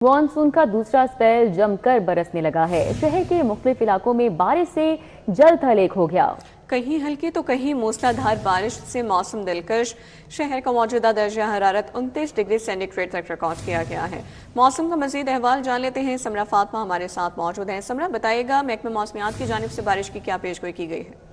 Monsoon का दूसरा spell जमकर बरसने लगा है। शहर के मुख्तलिफ इलाकों में बारिश से जल थल एक हो गया। कहीं हल्की तो कहीं मूसलाधार बारिश से मौसम दिलकश। शहर का मौजूदा दर्जा हरारत 29 डिग्री सेंटीग्रेड तक रिकॉर्ड किया गया है। मौसम का मजीद अहवाल जान लेते हैं। समरा फातमा हमारे साथ मौजूद हैं। समरा, बताइएगा महकमा मौसमियात की जानिब से बारिश की क्या पेशगोई की गई है?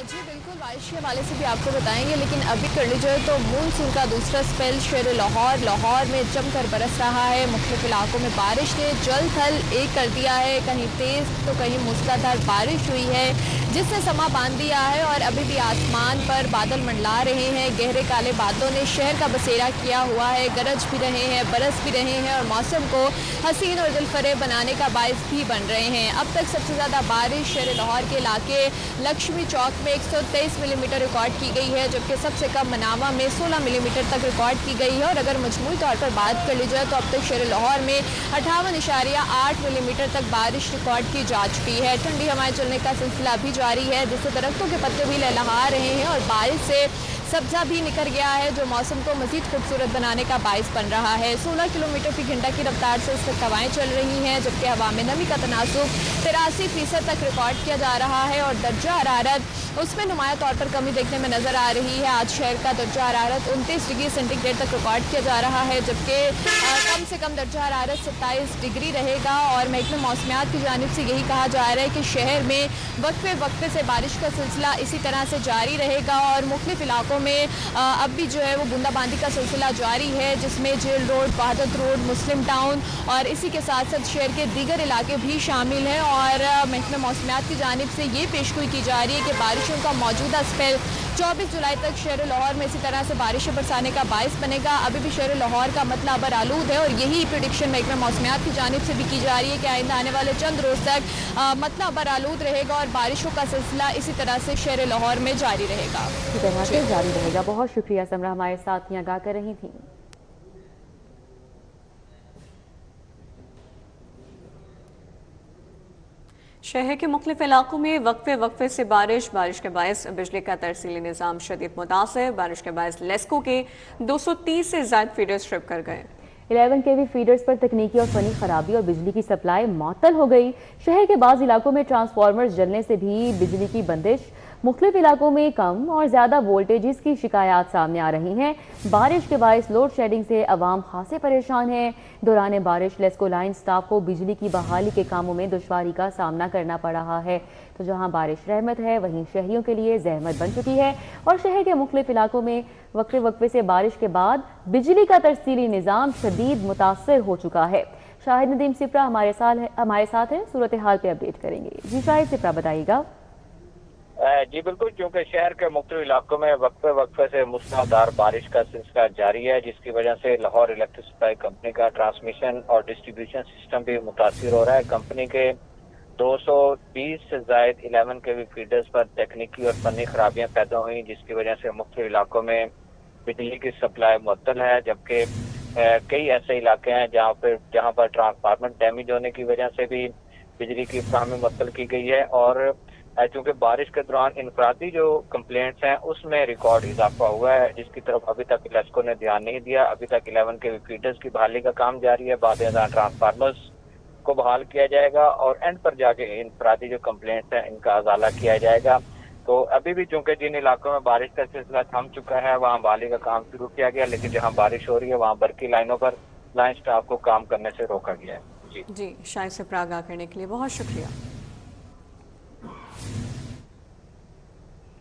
जी बिल्कुल, बारिश के हवाले से भी आपको बताएंगे, लेकिन अभी कर लीजिए तो मानसून का दूसरा स्पेल शहर लाहौर में जमकर बरस रहा है। मुख्तलिफ इलाकों में बारिश ने जल थल एक कर दिया है। कहीं तेज तो कहीं मूसलाधार बारिश हुई है, जिसने समा बांध दिया है और अभी भी आसमान पर बादल मंडला रहे हैं। गहरे काले बादलों ने शहर का बसेरा किया हुआ है, गरज भी रहे हैं, बरस भी रहे हैं और मौसम को हसीन और दिलफरेब बनाने का बायस भी बन रहे हैं। अब तक सबसे ज़्यादा बारिश शहर लाहौर के इलाके लक्ष्मी चौक में 123 मिलीमीटर रिकॉर्ड की गई है, जबकि सबसे कम मनावा में 16 मिलीमीटर तक रिकॉर्ड की गई है। और अगर मजमूई तौर पर बात कर ली जाए तो अब तक शहर लाहौर में 58.8 मिलीमीटर तक बारिश रिकॉर्ड की जा चुकी है। ठंडी हवाएं चलने का सिलसिला भी जारी है, जिससे दरख्तों के पत्ते भी लहलहा रहे हैं और बारिश से सब्जा भी निकल गया है, जो मौसम को मजीद खूबसूरत बनाने का बायस बन रहा है। 16 किलोमीटर फी घंटा की रफ्तार से इस वक्त हवाएं चल रही हैं, जबकि हवा में नमी का तनासुब 83% तक रिकॉर्ड किया जा रहा है और दर्जा हरारत उसमें नुमाया तौर पर कमी देखने में नजर आ रही है। आज शहर का दर्जा हरारत 29 डिग्री सेंटीग्रेड तक रिकॉर्ड किया जा रहा है, जबकि कम से कम दर्जा हरारत 27 डिग्री रहेगा। और महकमा मौसमियात की जानिब से यही कहा जा रहा है कि शहर में वक्फे वक्फे से बारिश का सिलसिला इसी तरह से जारी रहेगा और मुख्तलिफ इलाकों में अब भी जो है वो बूंदाबांदी का सिलसिला जारी है, जिसमें जेल रोड, वहादत रोड, मुस्लिम टाउन और इसी के साथ साथ शहर के दीगर इलाके भी शामिल हैं। और महकमा मौसमियात की जानिब से ये पेशगोई की जा रही है कि बारिशों का मौजूदा स्पेल 24 जुलाई तक शहर लाहौर में इसी तरह से बारिशें बरसाने का बायस बनेगा। अभी भी शहर लाहौर का मतला अबर आलूद है और यही प्रेडिक्शन महकमा मौसमियात की जानिब से भी की जा रही है कि आइंदा आने वाले चंद रोज तक मतला अबर आलूद रहेगा और बारिशों का सिलसिला इसी तरह से शहर लाहौर में जारी रहेगा। जारी रहेगा। बहुत शुक्रिया समरा, हमारे साथ यहाँ आगाह कर रही थी। शहर के मुख्तलिफ इलाकों में वक्फे वक्फे से बारिश के बायस बिजली का तरसीली निज़ाम शदीद मुतासिर। बारिश के बायस लेस्को के 230 से ज्यादा फीडर्स ट्रिप कर गए। 11 केवी फीडर्स पर तकनीकी और फनी खराबी और बिजली की सप्लाई मअतल हो गई। शहर के बाज़ इलाकों में ट्रांसफार्मर्स जलने से भी बिजली की बंदिश। मुख्तलिफ इलाकों में कम और ज़्यादा वोल्टेजेस की शिकायत सामने आ रही हैं। बारिश के बायस लोड शेडिंग से अवाम खासे परेशान है। दौरान बारिश लेस्को लाइन स्टाफ को बिजली की बहाली के कामों में दुश्वारी का सामना करना पड़ रहा है। तो जहां बारिश रहमत है, वहीं शहरियों के लिए जहमत बन चुकी है और शहर के मुख्तलिफ इलाकों में वक्फे वक्फे से बारिश के बाद बिजली का तरसीली निज़ाम शदीद मुतासर हो चुका है। शाहिद नदीम सिप्रा हमारे साथ है, सूरत हाल पे अपडेट करेंगे। जी शाहिद सिप्रा, बताइएगा। जी बिल्कुल, क्योंकि शहर के मुख्तलिफ इलाकों में वक्फे वक्फे से मूसलाधार बारिश का सिलसिला जारी है, जिसकी वजह से लाहौर इलेक्ट्रिक सप्लाई कंपनी का ट्रांसमिशन और डिस्ट्रीब्यूशन सिस्टम भी मुतासिर हो रहा है। कंपनी के 220 से ज्यादा 11 केवी फीडर्स पर तकनीकी और फनी खराबियां पैदा हुई, जिसकी वजह से मुख्तलिफ इलाकों में बिजली की सप्लाई मुअत्तल है। जबकि कई ऐसे इलाके हैं जहाँ पर ट्रांसफार्मर डैमेज होने की वजह से भी बिजली की फराहमी मुअत्तल की गई है। और चूंकि बारिश के दौरान इनफरादी जो कंप्लेंट्स हैं उसमें रिकॉर्ड इजाफा हुआ है, जिसकी तरफ अभी तक लेस्को ने ध्यान नहीं दिया। अभी तक 11 के फीडर्स की बहाली का काम जारी है, बाद ट्रांसफार्मर्स को बहाल किया जाएगा और एंड पर जाके इनफरादी जो कंप्लेंट्स हैं इनका अजाला किया जाएगा। तो अभी भी चूंकि जिन इलाकों में बारिश का सिलसिला थम चुका है वहाँ बहाली का काम शुरू किया गया, लेकिन जहाँ बारिश हो रही है वहाँ बरकी लाइनों पर लाइन स्टाफ को काम करने से रोका गया है। जी शायद से आगाह करने के लिए बहुत शुक्रिया।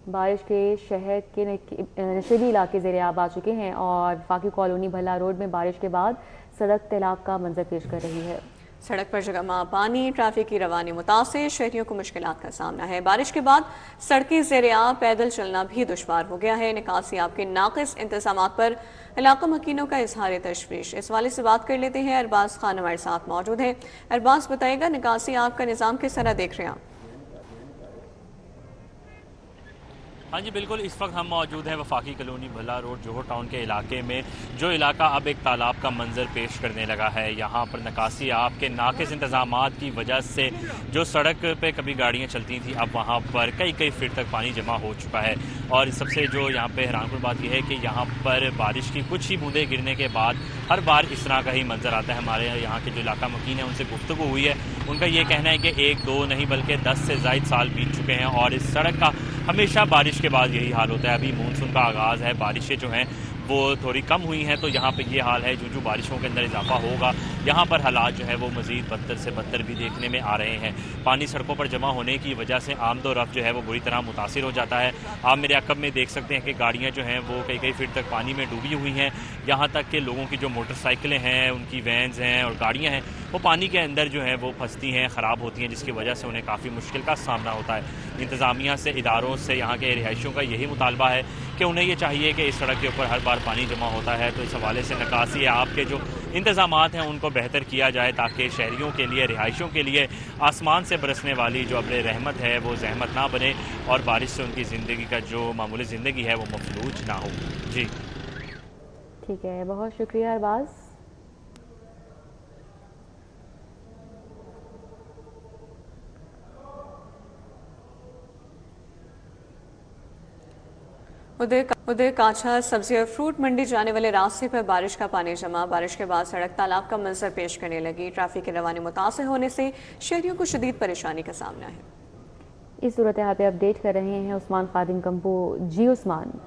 बारिश के शहर के नशीली इलाके ज़ेरे आब आ चुके हैं और फाकी कॉलोनी भला रोड में बारिश के बाद सड़क तैलाब का मंजर पेश कर रही है। सड़क पर जगह पानी, ट्रैफिक की रवानी मुतासिर, शहरियों को मुश्किलात का सामना है। बारिश के बाद सड़कें ज़ेरे आब, पैदल चलना भी दुश्वार हो गया है। निकासी आपके नाकिस इंतजाम पर इलाका मकीनों का इजहार तशवीश। इस वाले से बात कर लेते हैं। अरबाज खान हमारे साथ मौजूद है। अरबाज, बताइएगा निकासी आपका निज़ाम किस तरह देख रहे हैं आप? हाँ जी बिल्कुल, इस वक्त हम मौजूद हैं वफाकी कॉलोनी भला रोड जोहर टाउन के इलाके में, जो इलाका अब एक तालाब का मंजर पेश करने लगा है। यहाँ पर निकासी आपके नाकिस इंतजामात की वजह से जो सड़क पे कभी गाड़ियाँ चलती थी अब वहाँ पर कई फीट तक पानी जमा हो चुका है। और सबसे जो यहाँ पे हैरानकुन बात यह है कि यहाँ पर बारिश की कुछ ही बूंदें गिरने के बाद हर बार इस तरह का ही मंजर आता है। हमारे यहाँ के जो इलाका मकीन है उनसे गुफ्तगू हुई है, उनका ये कहना है कि 1-2 नहीं बल्कि 10 से ज़ायद साल बीत चुके हैं और इस सड़क का हमेशा बारिश के बाद यही हाल होता है। अभी मानसून का आगाज़ है, बारिशें जो हैं वो थोड़ी कम हुई हैं, तो यहाँ पे ये हाल है। जो बारिशों के अंदर इजाफा होगा यहाँ पर हालात जो है वो मज़ीद बदतर से बदतर भी देखने में आ रहे हैं। पानी सड़कों पर जमा होने की वजह से आमदोरफ्त जो है वो बुरी तरह मुतासिर हो जाता है। आप मेरे अकब में देख सकते हैं कि गाड़ियाँ जो हैं वो कई फीट तक पानी में डूबी हुई हैं। यहाँ तक कि लोगों की जो मोटरसाइकिलें हैं, उनकी वैन्स हैं और गाड़ियाँ हैं वो पानी के अंदर जो हैं वो फंसती हैं, ख़राब होती हैं, जिसकी वजह से उन्हें काफ़ी मुश्किल का सामना होता है। इंतज़ामिया से, इदारों से, यहाँ के रिहायशियों का यही मुतालबा है कि उन्हें ये चाहिए कि इस सड़क के ऊपर हर बार पानी जमा होता है तो इस हवाले से निकासी या आपके जो इंतज़ामात हैं उनको बेहतर किया जाए ताकि शहरियों के लिए, रिहायशियों के लिए आसमान से बरसने वाली जो अब्र रहमत है वो ज़हमत ना बने और बारिश से उनकी ज़िंदगी का जो मामूली ज़िंदगी है वो मफलूज ना हो। जी ठीक है, बहुत शुक्रिया अरबाज। उधर काछा सब्जी और फ्रूट मंडी जाने वाले रास्ते पर बारिश का पानी जमा, बारिश के बाद सड़क तालाब का मंजर पेश करने लगी। ट्रैफिक की रवानी मुतासिर होने से शहरियों को शदीद परेशानी का सामना है। इस सूरत हाल पे अपडेट कर रहे हैं उस्मान खादिम कंपो। जी उस्मान।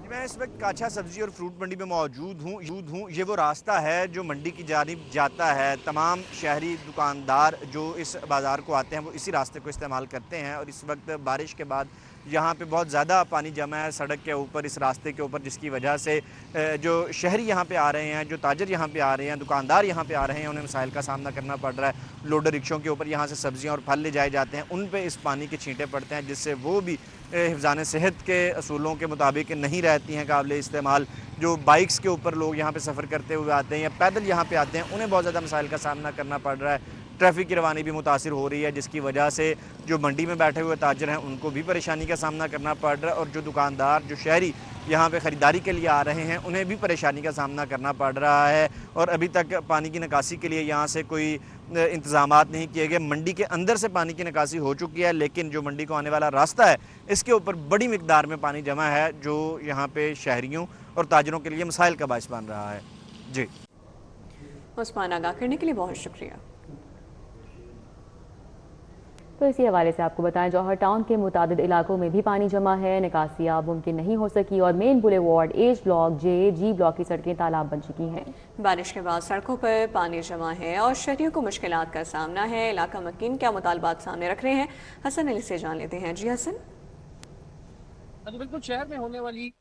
मैं इस वक्त काछा सब्जी और फ्रूट मंडी में मौजूद हूँ। ये वो रास्ता है जो मंडी की जानिब जाता है। तमाम शहरी दुकानदार जो इस बाज़ार को आते हैं वो इसी रास्ते को इस्तेमाल करते हैं और इस वक्त बारिश के बाद यहाँ पे बहुत ज़्यादा पानी जमा है सड़क के ऊपर, इस रास्ते के ऊपर, जिसकी वजह से जो शहरी यहाँ पे आ रहे हैं, जो ताजर यहाँ पे आ रहे हैं, दुकानदार यहाँ पे आ रहे हैं, उन्हें मसाइल का सामना करना पड़ रहा है। लोडर रिक्शों के ऊपर यहाँ से सब्जियाँ और फल ले जाए जाते हैं, उन पे इस पानी के छींटे पड़ते हैं जिससे वो भी हिफ़्ज़ान सेहत के असूलों के मुताबिक नहीं रहती हैं काबिल इस्तेमाल। जो बाइक्स के ऊपर लोग यहाँ पे सफ़र करते हुए आते हैं या पैदल यहाँ पे आते हैं, उन्हें बहुत ज़्यादा मसाइल का सामना करना पड़ रहा है। ट्रैफिक की रवानी भी मुतासिर हो रही है, जिसकी वजह से जो मंडी में बैठे हुए ताजर हैं उनको भी परेशानी का सामना करना पड़ रहा है और जो दुकानदार, जो शहरी यहाँ पे ख़रीदारी के लिए आ रहे हैं, उन्हें भी परेशानी का सामना करना पड़ रहा है। और अभी तक पानी की निकासी के लिए यहाँ से कोई इंतज़ामात नहीं किए गए। मंडी के अंदर से पानी की निकासी हो चुकी है, लेकिन जो मंडी को आने वाला रास्ता है इसके ऊपर बड़ी मिकदार में पानी जमा है, जो यहाँ पे शहरियों और ताजरों के लिए मसाइल का बाइस बन रहा है। जी उस्मान, आगाह करने के लिए बहुत शुक्रिया। तो इसी हवाले से आपको बताएं, जौहर टाउन के मुतादिद इलाकों में भी पानी जमा है, निकासी अब मुमकिन नहीं हो सकी और मेन बुलेवार्ड, एच ब्लॉक, जी ब्लॉक की सड़कें तालाब बन चुकी हैं। बारिश के बाद सड़कों पर पानी जमा है और शहरियों को मुश्किलात का सामना है। इलाका मकीन क्या मुतालबात सामने रख रहे हैं, हसन अली से जान लेते हैं। जी हसन। बिल्कुल, शहर में होने वाली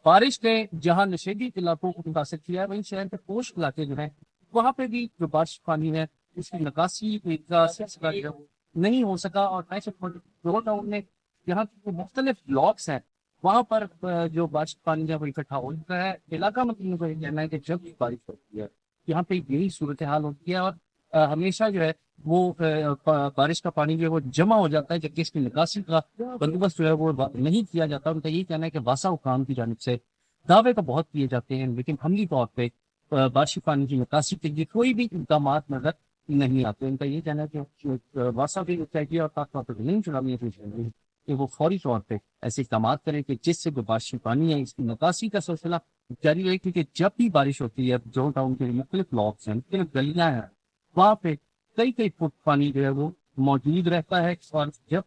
बारिश ने जहाँ नशेबी इलाकों को मुतासर किया है, वहीं शहर के पोश इलाके जो है वहाँ पे भी जो बारिश पानी है उसकी निकासी का सिलसिला जो है नहीं हो सका। और जोहर टाउन में यहाँ के जो मुख्तलिफ ब्लॉक्स हैं वहाँ पर जो बारिश पानी है वो इकट्ठा हो चुका है। इलाका मतलब को कहना है कि जब भी बारिश होती है यहाँ पे यही सूरत हाल होती है और हमेशा जो है वो बारिश का पानी जो है वो जमा हो जाता है, जबकि इसकी निकासी का बंदोबस्त जो है वो नहीं किया जाता। उनका यही कहना है कि वासा हुकाम की जानिब से दावे तो बहुत किए जाते हैं, लेकिन अमली तौर पर बारिश पानी की निकासी के लिए कोई भी इक़दाम नजर नहीं आते। उनका ये कहना है कि वासा भी चाहिए और खासतौर पर नहीं चुनावी कि वो फौरी तौर पर ऐसे इक़दाम करें कि जिससे जो बारिश पानी है इसकी निकासी का सिलसिला जारी रहे। क्योंकि जब भी बारिश होती है, जोहर टाउन के मुख्तलिफ ब्लॉक्स हैं, मुख्तलिफ गलियाँ हैं, वहाँ पे कई फुट पानी जो है वो मौजूद रहता है और जब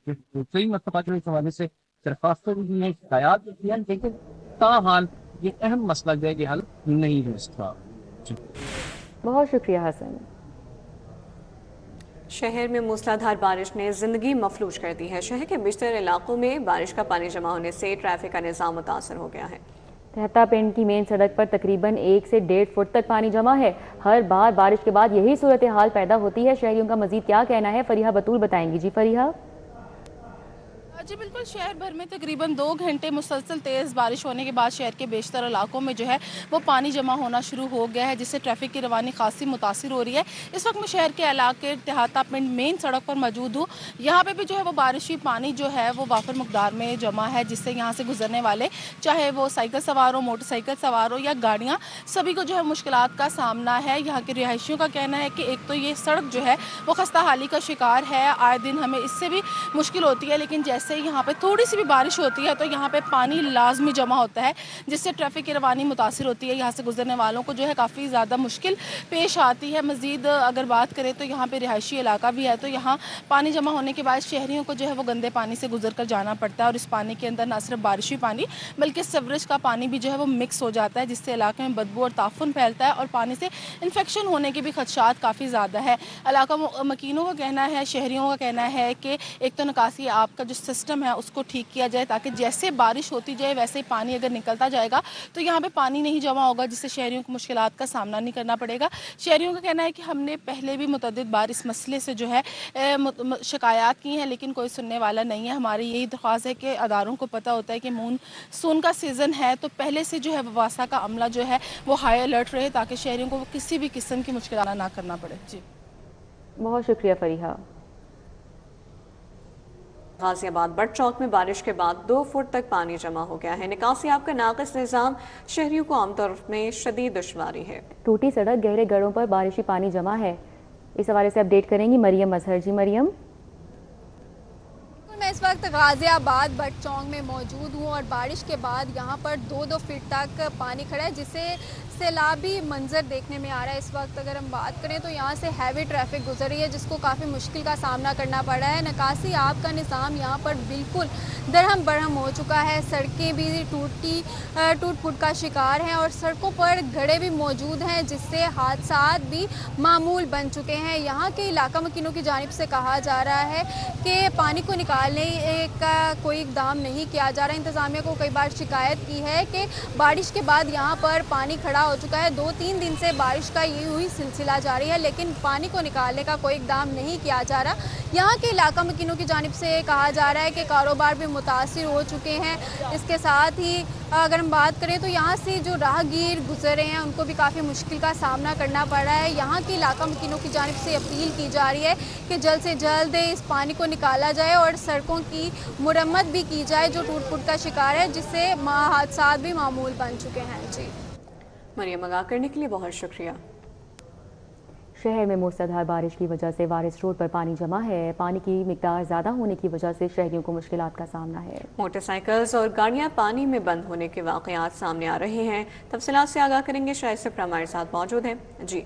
कई मरतबा जो इस हवाले से दरखास्तों भी हैं, शिकायत भी हैं, लेकिन ताहाल ये अहम मसला जो है कि हल नहीं हो सका। बहुत शुक्रिया हसन। शहर में मूसलाधार बारिश ने जिंदगी मफलूज कर दी है। शहर के बेशतर इलाकों में बारिश का पानी जमा होने से ट्रैफिक का निज़ाम मुतासर हो गया है। तेहता पिंड की मेन सड़क पर तकरीबन 1 से 1.5 फुट तक पानी जमा है। हर बार बारिश के बाद यही सूरत हाल पैदा होती है। शहरियों का मजीद क्या कहना है, फरीहा बतूल बताएंगी। जी फरीहा। जी बिल्कुल, शहर भर में तकरीबन 2 घंटे मुसलसल तेज़ बारिश होने के बाद शहर के बेशतर इलाकों में जो है वो पानी जमा होना शुरू हो गया है, जिससे ट्रैफिक की रवानी खासी मुतासिर हो रही है। इस वक्त मैं शहर के इलाके तेहता पिंड मेन सड़क पर मौजूद हूँ। यहाँ पे भी जो है वो बारिशी पानी जो है वो वाफर मकदार में जमा है, जिससे यहाँ से गुजरने वाले चाहे वो साइकिल सवार हो, मोटरसाइकिल सवार हो या गाड़ियाँ, सभी को जो है मुश्किलात का सामना है। यहाँ के रिहायशियों का कहना है कि एक तो ये सड़क जो है वो खस्ता हाली का शिकार है, आए दिन हमें इससे भी मुश्किल होती है, लेकिन जैसे यहाँ पे थोड़ी सी भी बारिश होती है तो यहाँ पे पानी लाजमी जमा होता है, जिससे ट्रैफिक की रवानी मुतासिर होती है। यहाँ से गुजरने वालों को जो है काफ़ी ज़्यादा मुश्किल पेश आती है। मज़ीद अगर बात करें तो यहाँ पे रिहायशी इलाका भी है, तो यहाँ पानी जमा होने के बाद शहरियों को जो है वो गंदे पानी से गुजर कर जाना पड़ता है। और इस पानी के अंदर ना सिर्फ बारिशी पानी बल्कि सीवरेज का पानी भी जो है वो मिक्स हो जाता है, जिससे इलाके में बदबू और ताफुन फैलता है और पानी से इन्फेक्शन होने के भी खदशात काफ़ी ज़्यादा है। इलाका मकीनों का कहना है, शहरियों का कहना है कि एक तो निकासी आपका जो सिस्टम है उसको ठीक किया जाए, ताकि जैसे बारिश होती जाए वैसे ही पानी अगर निकलता जाएगा तो यहाँ पे पानी नहीं जमा होगा, जिससे शहरियों को मुश्किलात का सामना नहीं करना पड़ेगा। शहरियों का कहना है कि हमने पहले भी मुतअद्दिद बार इस मसले से जो है शिकायत की हैं, लेकिन कोई सुनने वाला नहीं है। हमारी यही दरख्वास्त है कि अदारों को पता होता है कि मानसून का सीज़न है, तो पहले से जो है वासा का अमला जो है वो हाई अलर्ट रहे, ताकि शहरियों को किसी भी किस्म की मुश्किल ना करना पड़े। जी, बहुत शुक्रिया फरीहा। गाजियाबाद बट चौक में बारिश के बाद 2 फुट तक पानी जमा हो गया है। निकासी आपका नाक़िस निज़ाम शहरियों को आमतौर में शदीद दुश्वारी है। टूटी सड़क, गहरे गढ़ों पर बारिशी पानी जमा है। इस हवाले से अपडेट करेंगी मरियम अजहर। जी मरियम। मैं इस वक्त गाजियाबाद बट चौक में मौजूद हूँ और बारिश के बाद यहाँ पर 2-2 फीट तक पानी खड़ा है, जिससे सैलाबी मंजर देखने में आ रहा है। इस वक्त अगर हम बात करें तो यहाँ से हैवी ट्रैफिक गुजर रही है, जिसको काफ़ी मुश्किल का सामना करना पड़ रहा है। निकासी आपका निज़ाम यहाँ पर बिल्कुल दरहम बरहम हो चुका है। सड़कें भी टूट फूट का शिकार हैं और सड़कों पर गड्ढे भी मौजूद हैं, जिससे हादसात भी मामूल बन चुके हैं। यहाँ के इलाका मकीनों की जानिब से कहा जा रहा है कि पानी को निकालने का कोई इकदाम नहीं किया जा रहा। इंतज़ामिया को कई बार शिकायत की है कि बारिश के बाद यहाँ पर पानी खड़ा हो चुका है। 2-3 दिन से बारिश का ये हुई सिलसिला जारी है, लेकिन पानी को निकालने का कोई इकदाम नहीं किया जा रहा। यहाँ के इलाका मकीनों की जानिब से कहा जा रहा है कि कारोबार भी मुतासिर हो चुके हैं। इसके साथ ही अगर हम बात करें तो यहाँ से जो राहगीर गुजर रहे हैं उनको भी काफ़ी मुश्किल का सामना करना पड़ रहा है। यहाँ के इलाका मकीनों की जानिब से अपील की जा रही है कि जल्द से जल्द इस पानी को निकाला जाए और सड़कों की मुरम्मत भी की जाए जो टूट फूट का शिकार है, जिससे हादसात भी मामूल बन चुके हैं। जी मरियम आगाह करने के लिए बहुत शुक्रिया। शहर में मूसलाधार बारिश की वजह से वारिस रोड पर पानी जमा है। पानी की मिकदार ज़्यादा होने की वजह से शहरियों को मुश्किलात का सामना है। मोटरसाइकिल्स और गाड़ियां पानी में बंद होने के वाकयात सामने आ रहे हैं। तफसीलात से आगाह करेंगे शायद से हमारे साथ मौजूद हैं। जी,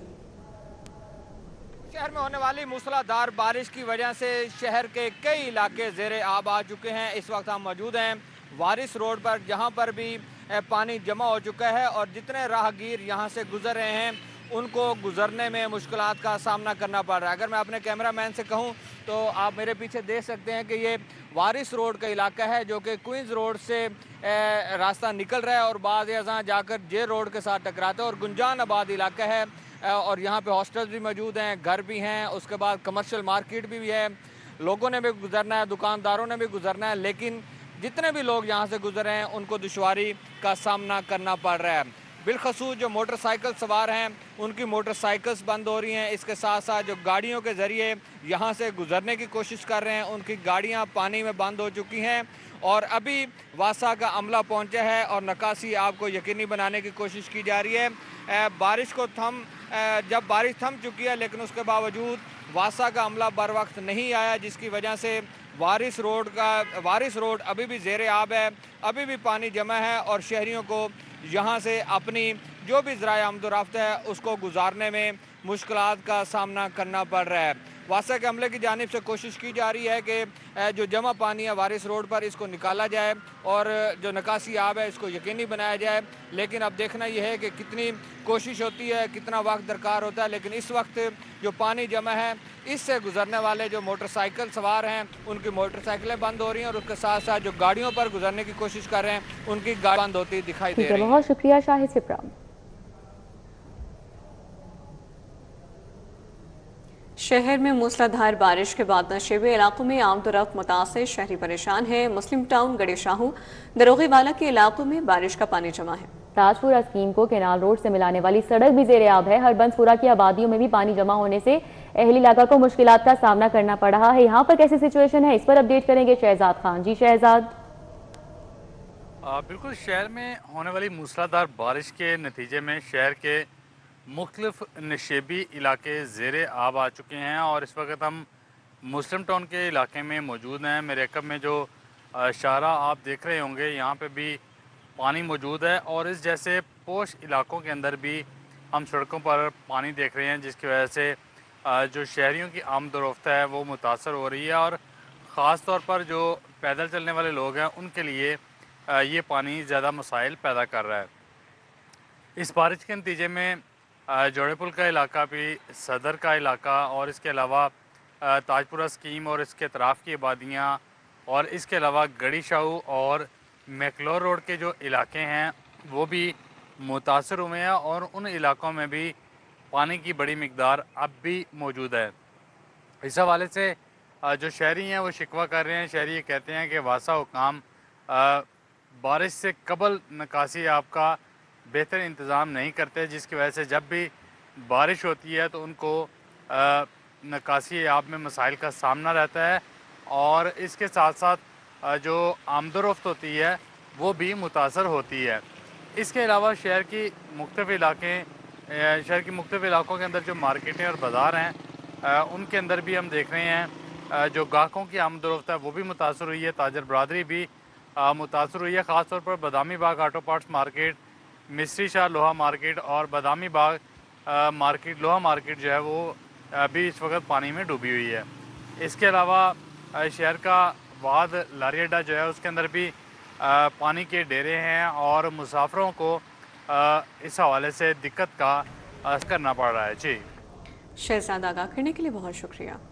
शहर में होने वाली मूसलाधार बारिश की वजह से शहर के कई इलाके ज़ेरे आब आ चुके हैं। इस वक्त हम मौजूद हैं वारिस रोड पर, जहां पर भी पानी जमा हो चुका है और जितने राहगीर यहां से गुजर रहे हैं उनको गुजरने में मुश्किलात का सामना करना पड़ रहा है। अगर मैं अपने कैमरामैन से कहूं तो आप मेरे पीछे देख सकते हैं कि ये वारिस रोड का इलाका है, जो कि क्वींस रोड से रास्ता निकल रहा है और बाद यहाँ जाकर जे रोड के साथ टकराता है और गुंजान आबाद इलाका है और यहाँ पे हॉस्टल्स भी मौजूद हैं, घर भी हैं, उसके बाद कमर्शियल मार्केट भी है। लोगों ने भी गुजरना है, दुकानदारों ने भी गुजरना है, लेकिन जितने भी लोग यहाँ से गुजर रहे हैं उनको दुश्वारी का सामना करना पड़ रहा है। बिलखसूस जो मोटरसाइकिल सवार हैं उनकी मोटरसाइकिल्स बंद हो रही हैं। इसके साथ साथ जो गाड़ियों के ज़रिए यहाँ से गुजरने की कोशिश कर रहे हैं उनकी गाड़ियाँ पानी में बंद हो चुकी हैं और अभी वासा का अमला पहुँचा है और निकासी आपको यकीनी बनाने की कोशिश की जा रही है। जब बारिश थम चुकी है लेकिन उसके बावजूद वासा का अमला बर वक्त नहीं आया, जिसकी वजह से वारिस रोड अभी भी ज़ेरे आब है, अभी भी पानी जमा है और शहरियों को यहाँ से अपनी जो भी ज़राए आमदोरफ्त है उसको गुजारने में मुश्किलात का सामना करना पड़ रहा है। वासा के अमले की जानिब से कोशिश की जा रही है कि जो जमा पानी है वारिस रोड पर इसको निकाला जाए और जो निकासी आब है इसको यकीनी बनाया जाए। लेकिन अब देखना यह है कि कितनी कोशिश होती है, कितना वक्त दरकार होता है। लेकिन इस वक्त जो पानी जमा है इससे गुजरने वाले जो मोटरसाइकिल सवार हैं उनकी मोटरसाइकिलें बंद हो रही हैं और उसके साथ साथ जो गाड़ियों पर गुजरने की कोशिश कर रहे हैं उनकी गाड़ी बंद होती दिखाई दे रही है। बहुत शुक्रिया शाहिद सिप्रा। शहर में मूसलाधार बारिश के बाद नशेबे इलाकों में आमदोरफ्त मुतासिर, शहरी परेशान है। मुस्लिम टाउन, गड़े शाहू, दरोगे वाला के इलाकों में बारिश का पानी जमा है। ताजपुरा स्कीम को केनाल रोड से मिलाने वाली सड़क भी ज़ेरे आब है। हरबंसपुरा की आबादियों में भी पानी जमा होने से अहल इलाका को मुश्किलात का सामना करना पड़ रहा है। यहाँ पर कैसी सिचुएशन है इस पर अपडेट करेंगे शहजाद खान। जी शहजाद। बिल्कुल, शहर में होने वाली मूसलाधार बारिश के नतीजे में शहर के मुख्तलिफ नशेबी इलाके ज़ेरे आब आ चुके हैं और इस वक्त हम मुस्लिम टाउन के इलाके में मौजूद हैं। मेरे अकब में जो शाहरा आप देख रहे होंगे, यहाँ पे भी पानी मौजूद है और इस जैसे पोश इलाकों के अंदर भी हम सड़कों पर पानी देख रहे हैं, जिसकी वजह से जो शहरियों की आमदोरफ्त है वो मुतासर हो रही है और ख़ास तौर पर जो पैदल चलने वाले लोग हैं उनके लिए ये पानी ज़्यादा मसाइल पैदा कर रहा है। इस बारिश के नतीजे में जोड़ेपुल का इलाका भी, सदर का इलाका और इसके अलावा ताजपुरा स्कीम और इसके अतराफ़ की आबादियाँ और इसके अलावा गड़ी शाहू और मैकलोर रोड के जो इलाके हैं वो भी मुतासर हुए हैं और उन इलाकों में भी पानी की बड़ी मिकदार अब भी मौजूद है। इस हवाले से जो शहरी हैं वो शिकवा कर रहे हैं। शहरी ये कहते हैं कि वासा हुकाम बारिश से कबल निकासी आपका बेहतर इंतज़ाम नहीं करते, जिसकी वजह से जब भी बारिश होती है तो उनको निकासी आप में मसाइल का सामना रहता है और इसके साथ साथ जो आमदोरफ्त होती है वो भी मुतासर होती है। इसके अलावा शहर की मुख्तलिफ इलाकों के अंदर जो मार्केटें और बाज़ार हैं उनके अंदर भी हम देख रहे हैं जो ग्राहकों की आमदोरफ्त है वो भी मुतासर हुई है। ताजर बरदरी भी मुतासर हुई है। ख़ास तौर पर Badami Bagh auto parts market, मिस्री शाह लोहा मार्केट और बदामी बाग मार्केट, लोहा मार्केट जो है वो अभी इस वक्त पानी में डूबी हुई है। इसके अलावा शहर का वाद लारी अड्डा जो है उसके अंदर भी पानी के डेरे हैं और मुसाफिरों को इस हवाले से दिक्कत का करना पड़ रहा है। जी, शहजाद आगाह करने के लिए बहुत शुक्रिया।